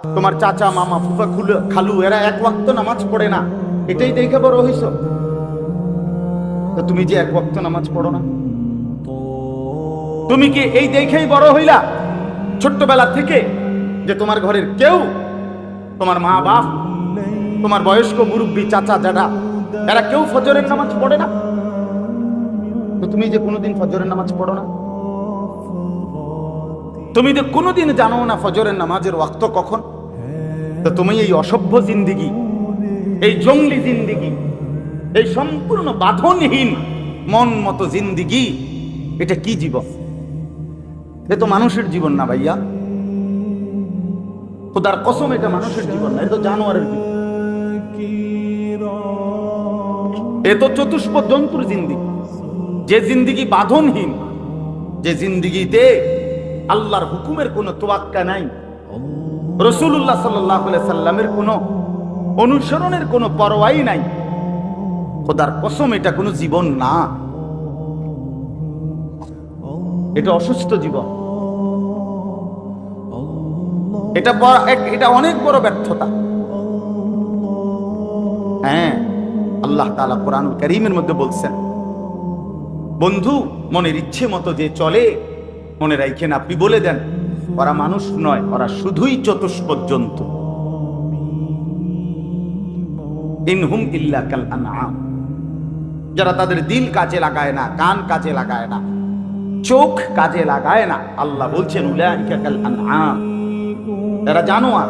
তোমার চাচা মামা ফুফা খালু এরা এক ওয়াক্ত নামাজ পড়ে না, এটাই দেখে বড় হইছ। তো তুমি যে এক ওয়াক্ত নামাজ পড়ো না, তুমি কি এই দেখেই বড় হইলা ছোট্টবেলা থেকে যে তোমার ঘরের কেউ, তোমার মা বাপ, তোমার বয়স্ক মুরব্বী চাচা যারা, এরা কেউ ফজরের নামাজ পড়ে না? তো তুমি যে কোনোদিন ফজরের নামাজ পড়ো না, তুমি যে কোনোদিন জানো না ফজরের নামাজের ওয়াক্ত কখন, তো তুমি এই অসভ্য জিন্দিগি, এই জঙ্গলি জিন্দিগি, এই সম্পূর্ণ বাঁধনহীন মন মতো জিন্দিগি, এটা কি জীবন? এ তো মানুষের জীবন না ভাইয়া, খোদার কসম এটা মানুষের জীবন না, এটা তো জানোয়ারের জীবন, এ তো চতুষ্পদ জন্তুর জিন্দিগি। যে জিন্দিগি বাঁধনহীন, যে জিন্দিগিতে আল্লাহর হুকুমের কোনো তোয়াক্কা নাই, রাসূলুল্লাহ সাল্লাল্লাহু আলাইহি সাল্লামের কোনো অনুসরণের কোনো পরোয়াই নাই, খোদার কসম এটা কোনো জীবন না, এটা অসুস্থ জীবন, এটা অনেক বড় ব্যর্থতা। হ্যাঁ, আল্লাহ তাআলা কোরআনুল কারীমের মধ্যে বলছেন, বন্ধু মনের ইচ্ছে মতো যে চলে, মনে রাখেন আপনি বলে দেন ওরা মানুষ নয়, ওরা শুধুই চতুষ্পদ জন্তু। ইনহুম ইল্লা কাল আনআম, যারা তাদের দিল কাজে লাগায় না, কান কাজে লাগায় না, চোখ কাজে লাগায় না, আল্লাহ বলছেন উলাইকা কাল আনআম, এরা জানোয়ার।